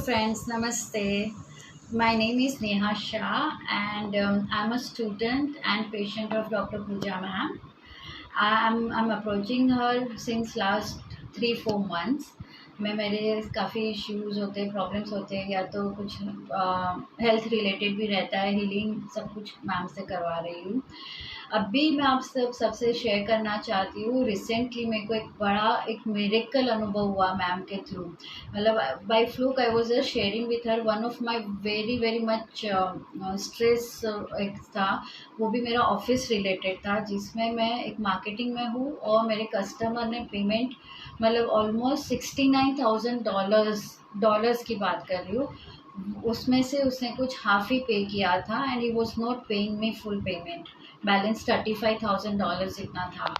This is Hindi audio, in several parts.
friends, Namaste. My name is Neha Shah and I'm a student and patient of Dr. Pooja ma'am. I'm approaching her since last 3-4 months. मैं मेरे काफ़ी इश्यूज होते हैं, प्रॉब्लम्स होते हैं, या तो कुछ हेल्थ रिलेटेड भी रहता है, हीलिंग सब कुछ मैम से करवा रही हूँ। अभी मैं आप सबसे शेयर करना चाहती हूँ। रिसेंटली मेरे को एक बड़ा एक मिरेकल अनुभव हुआ मैम के थ्रू। मतलब by fluke I was just sharing with her one of my very very much stress एक था। वो भी मेरा ऑफिस रिलेटेड था, जिसमें मैं एक मार्केटिंग में हूँ और मेरे कस्टमर ने पेमेंट मतलब ऑलमोस्ट $69,000 डॉलर्स की बात कर रही हूँ। उसमें से उसने कुछ हाफ ही पे किया था and he was not paying me full payment. Balance $35,000 इतना था।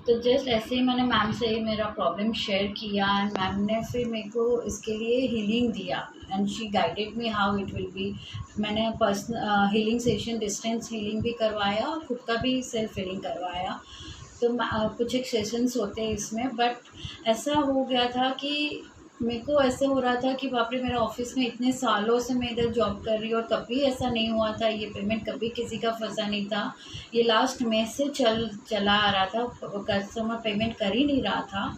तो जस्ट ऐसे ही मैंने मैम से मेरा प्रॉब्लम शेयर किया एंड मैम ने फिर मेरे को इसके लिए हीलिंग दिया and she guided me how it will be. मैंने personal healing session, distance healing भी करवाया और खुद का भी सेल्फ हीलिंग करवाया। तो कुछ एक सेशंस होते हैं इसमें, बट ऐसा हो गया था कि मेरे को ऐसे हो रहा था कि बाप रे, मेरा ऑफिस में इतने सालों से मैं इधर जॉब कर रही हूँ और कभी ऐसा नहीं हुआ था, ये पेमेंट कभी किसी का फंसा नहीं था। ये लास्ट मई से चला आ रहा था, कस्टमर पेमेंट कर ही नहीं रहा था।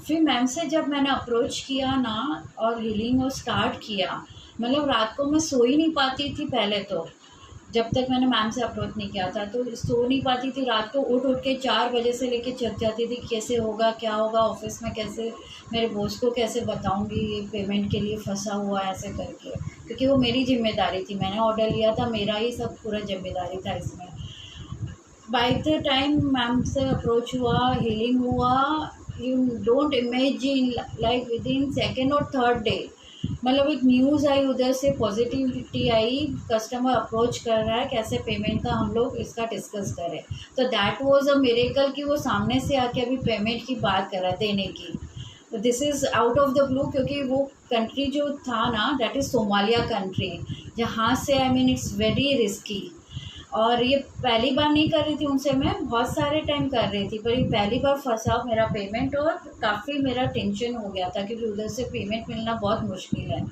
फिर मैम से जब मैंने अप्रोच किया ना और हीलिंग और स्टार्ट किया, मतलब रात को मैं सो ही नहीं पाती थी पहले तो। जब तक मैंने मैम से अप्रोच नहीं किया था तो सो नहीं पाती थी, रात को उठ उठ के 4 बजे से लेके चल जाती थी, कैसे होगा क्या होगा ऑफिस में, कैसे मेरे बॉस को कैसे बताऊंगी ये पेमेंट के लिए फंसा हुआ है ऐसे करके, क्योंकि वो मेरी जिम्मेदारी थी, मैंने ऑर्डर लिया था, मेरा ही सब पूरा जिम्मेदारी था इसमें। बाय द टाइम मैम से अप्रोच हुआ, हीलिंग हुआ, you don't imagine, like with in second और थर्ड डे मतलब एक न्यूज़ आई, उधर से पॉजिटिविटी आई, कस्टमर अप्रोच कर रहा है कैसे पेमेंट का हम लोग इसका डिस्कस करें। तो दैट वाज अ मिरेकल कि वो सामने से आके अभी पेमेंट की बात कर रहा है देने की। तो this is out of the blue, क्योंकि वो कंट्री जो था ना, दैट इज़ सोमालिया कंट्री, जहाँ से I mean it's very risky. और ये पहली बार नहीं कर रही थी उनसे, मैं बहुत सारे टाइम कर रही थी, पर ये पहली बार फंसा मेरा पेमेंट और काफ़ी मेरा टेंशन हो गया था, क्योंकि उधर से पेमेंट मिलना बहुत मुश्किल है।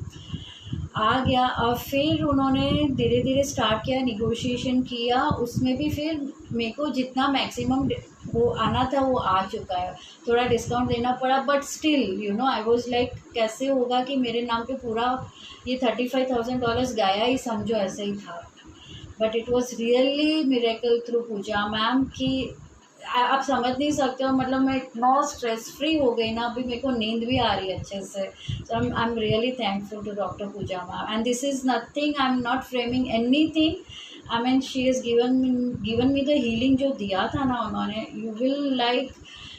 आ गया और फिर उन्होंने धीरे धीरे स्टार्ट किया, निगोशिएशन किया, उसमें भी फिर मेरे को जितना मैक्सिमम वो आना था वो आ चुका है। थोड़ा डिस्काउंट देना पड़ा, but still you know I was like कैसे होगा कि मेरे नाम पे पूरा ये $35,000 गया ही, समझो ऐसे ही था। But it was really miracle through Pooja ma'am की। आप समझ नहीं सकते हो, मतलब मैं इतना स्ट्रेस फ्री हो गई ना, अभी मेरे को नींद भी आ रही है अच्छे से। So I am really thankful to doctor Puja ma'am and this is nothing, I am not framing any thing. I mean she is given me the healing जो दिया था ना उन्होंने, you will like,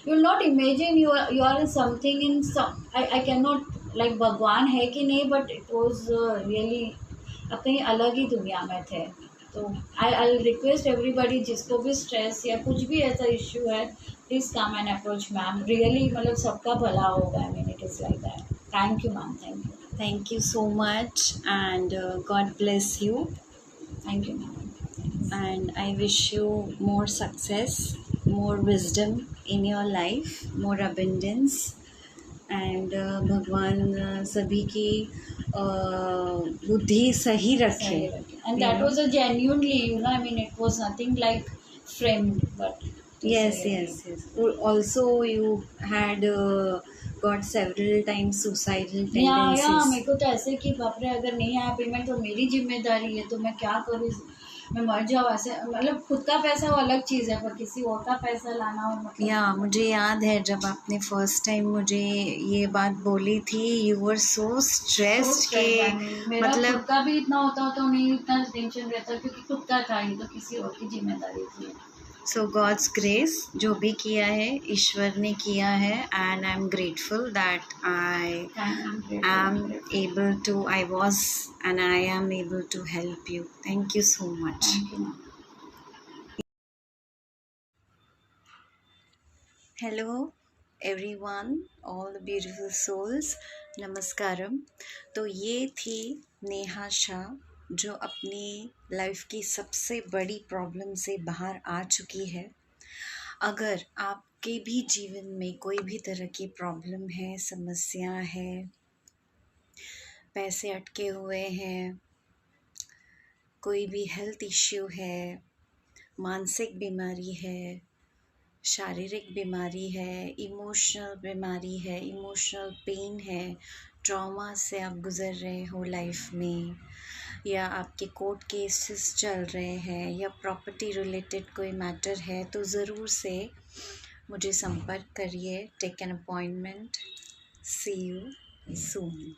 you will not imagine you are in something in some, I can not like भगवान है कि नहीं, बट इट वॉज रियली कहीं अलग ही दुनिया में थे। तो आई रिक्वेस्ट एवरीबडी, जिसको भी स्ट्रेस या कुछ भी ऐसा इश्यू है, please come and approach ma'am, really मतलब सबका भला होगा। I mean it is like that. Thank you ma'am, thank you. Thank you so much, and God bless you. Thank you ma'am. And I wish you more success, more wisdom in your life, more abundance. And भगवान सभी की बुद्धि सही रखे. सही रखे and You that know. Was a genuinely, you know, I mean it was nothing like framed, but Yes, yes, yes. Also, you had got several times suicidal या tendencies. मेरे को तो ऐसे कि बाप रे, अगर नहीं आया पेमेंट तो मेरी जिम्मेदारी है, तो मैं क्या करूँ, मैं मर जाऊँ ऐसे। मतलब खुद का पैसा वो अलग चीज़ है, पर किसी और का पैसा लाना और मतलब या मुझे याद है जब आपने फर्स्ट टाइम मुझे ये बात बोली थी, यू वर सो तो स्ट्रेस्ड के स्ट्रेस, आई मीन मेरा खुद मतलब का भी इतना होता तो नहीं इतना टेंशन रहता, क्योंकि खुद का था ही, तो किसी और की जिम्मेदारी थी। सो गॉड्स ग्रेस, जो भी किया है ईश्वर ने किया है, and I am grateful that I am able to, I was and I am able to help you. Thank you so much. Thank you. Hello everyone, all the beautiful souls, नमस्कारम. तो ये थी नेहा शाह, जो अपनी लाइफ की सबसे बड़ी प्रॉब्लम से बाहर आ चुकी है. अगर आपके भी जीवन में कोई भी तरह की प्रॉब्लम है, समस्या है, पैसे अटके हुए हैं, कोई भी हेल्थ इश्यू है, मानसिक बीमारी है, शारीरिक बीमारी है, इमोशनल बीमारी है, इमोशनल पेन है, ट्रॉमा से आप गुज़र रहे हो लाइफ में, या आपके कोर्ट केसेस चल रहे हैं, या प्रॉपर्टी रिलेटेड कोई मैटर है, तो ज़रूर से मुझे संपर्क करिए. Take an appointment. See you soon.